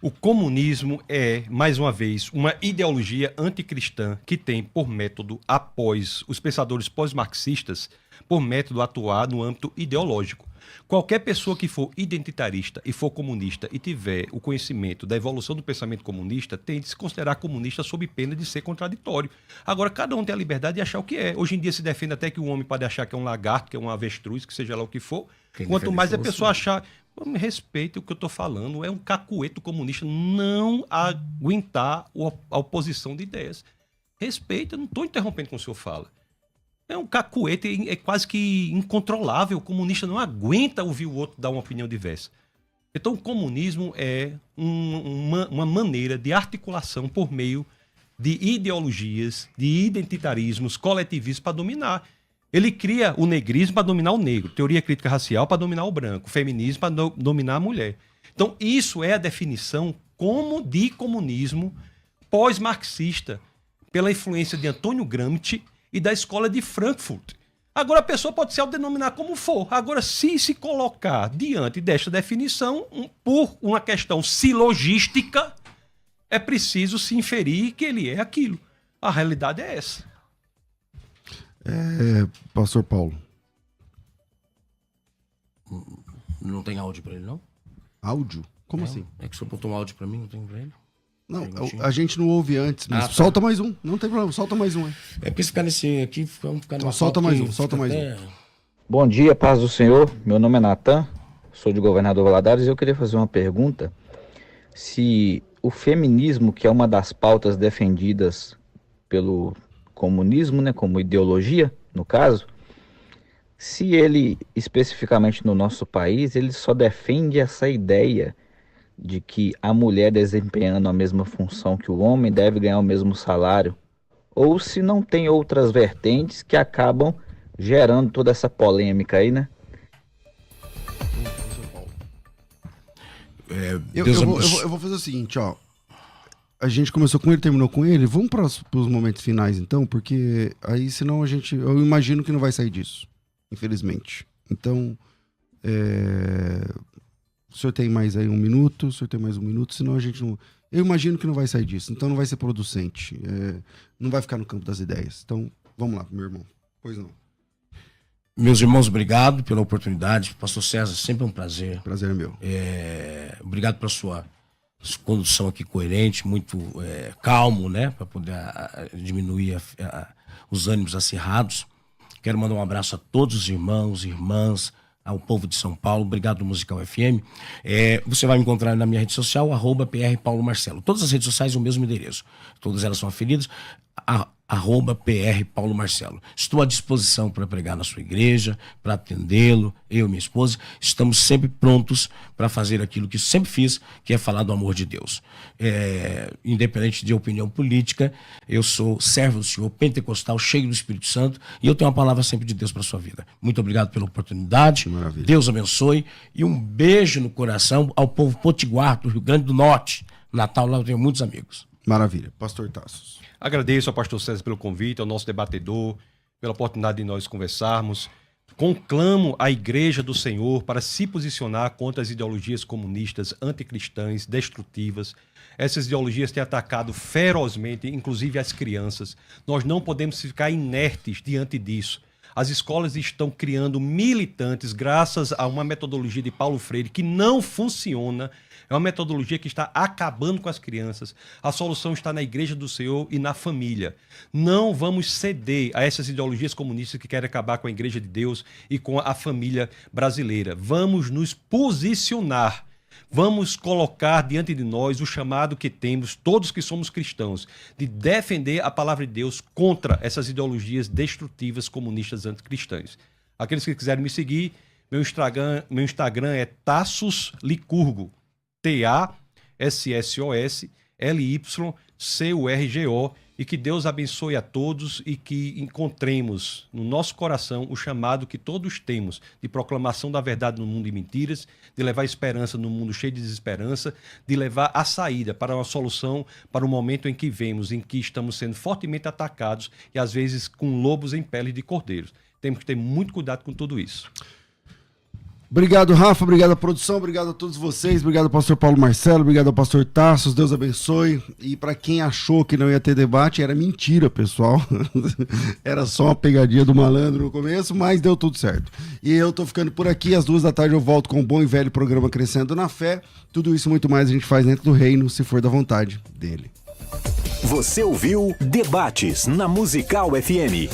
O comunismo é, mais uma vez, uma ideologia anticristã que tem por método, após os pensadores pós-marxistas, por método atuar no âmbito ideológico. Qualquer pessoa que for identitarista e for comunista e tiver o conhecimento da evolução do pensamento comunista, tem de se considerar comunista sob pena de ser contraditório. Agora, cada um tem a liberdade de achar o que é. Hoje em dia se defende até que o homem pode achar que é um lagarto, que é um avestruz, que seja lá o que for. Quanto mais a pessoa achar... Respeite o que eu estou falando, é um cacueto comunista não aguentar a oposição de ideias. Respeita, eu não estou interrompendo com o senhor fala. É um cacuete, é quase que incontrolável. O comunista não aguenta ouvir o outro dar uma opinião diversa. Então o comunismo é uma maneira de articulação por meio de ideologias, de identitarismos, coletivismos para dominar. Ele cria o negrismo para dominar o negro, teoria crítica racial para dominar o branco, o feminismo para dominar a mulher. Então, isso é a definição de comunismo pós-marxista, pela influência de Antônio Gramsci e da escola de Frankfurt. Agora, a pessoa pode se autodenominar como for. Agora, se colocar diante desta definição, por uma questão silogística, é preciso se inferir que ele é aquilo. A realidade é essa. Pastor Paulo. Não tem áudio pra ele, não? Áudio? Como assim? É que o senhor botou um áudio pra mim, não tem pra ele? Não, a gente não ouve antes, mas tá. Solta mais um. Não tem problema, solta mais um. É porque ficar nesse aqui, vamos ficar numa solta mais um, solta mais um. Bom dia, paz do Senhor. Meu nome é Natan, sou de Governador Valadares e eu queria fazer uma pergunta. Se o feminismo, que é uma das pautas defendidas pelo comunismo, né, como ideologia, no caso, se ele, especificamente no nosso país, ele só defende essa ideia de que a mulher desempenhando a mesma função que o homem deve ganhar o mesmo salário, ou se não tem outras vertentes que acabam gerando toda essa polêmica aí, né? Eu vou fazer o seguinte, ó. a gente começou com ele, terminou com ele. Vamos para os momentos finais, então, porque aí senão eu imagino que não vai sair disso, infelizmente. Então, o senhor tem mais aí 1 minuto, o senhor tem mais 1 minuto, senão a gente não... Eu imagino que não vai sair disso, então não vai ser producente, não vai ficar no campo das ideias. Então, vamos lá, meu irmão. Pois não. Meus irmãos, obrigado pela oportunidade. Pastor César, sempre um prazer. Prazer é meu. Obrigado pela sua condução aqui coerente, muito calmo, né? Para poder diminuir os ânimos acirrados. Quero mandar um abraço a todos os irmãos, irmãs, ao povo de São Paulo. Obrigado, Musical FM. Você vai me encontrar na minha rede social, @PRPauloMarcelo. Todas as redes sociais, o mesmo endereço. Todas elas são afiliadas. @PRPauloMarcelo. Estou à disposição para pregar na sua igreja, para atendê-lo, eu e minha esposa. Estamos sempre prontos para fazer aquilo que sempre fiz, que é falar do amor de Deus. Independente de opinião política, eu sou servo do Senhor, pentecostal, cheio do Espírito Santo, e eu tenho uma palavra sempre de Deus para a sua vida. Muito obrigado pela oportunidade. Maravilha. Deus abençoe, e um beijo no coração ao povo potiguar do Rio Grande do Norte. Natal, lá eu tenho muitos amigos. Maravilha. Pastor Tassos. Agradeço ao pastor César pelo convite, ao nosso debatedor, pela oportunidade de nós conversarmos. Conclamo a Igreja do Senhor para se posicionar contra as ideologias comunistas, anticristãs, destrutivas. Essas ideologias têm atacado ferozmente, inclusive as crianças. Nós não podemos ficar inertes diante disso. As escolas estão criando militantes graças a uma metodologia de Paulo Freire que não funciona. É uma metodologia que está acabando com as crianças. A solução está na Igreja do Senhor e na família. Não vamos ceder a essas ideologias comunistas que querem acabar com a Igreja de Deus e com a família brasileira. Vamos nos posicionar. Vamos colocar diante de nós o chamado que temos, todos que somos cristãos, de defender a palavra de Deus contra essas ideologias destrutivas comunistas anticristãs. Aqueles que quiserem me seguir, meu Instagram é Tassos Licurgo. TASSOSLYCURGO, e que Deus abençoe a todos e que encontremos no nosso coração o chamado que todos temos de proclamação da verdade no mundo de mentiras, de levar esperança no mundo cheio de desesperança, de levar a saída para uma solução para o momento em que vemos, em que estamos sendo fortemente atacados e às vezes com lobos em pele de cordeiros. Temos que ter muito cuidado com tudo isso. Obrigado, Rafa, obrigado à produção, obrigado a todos vocês, obrigado ao pastor Paulo Marcelo, obrigado ao pastor Tassos, Deus abençoe. E para quem achou que não ia ter debate, era mentira, pessoal. Era só uma pegadinha do malandro no começo, mas deu tudo certo. E eu tô ficando por aqui, às 14h eu volto com o bom e velho programa Crescendo na Fé. Tudo isso e muito mais a gente faz dentro do reino, se for da vontade dele. Você ouviu Debates na Musical FM.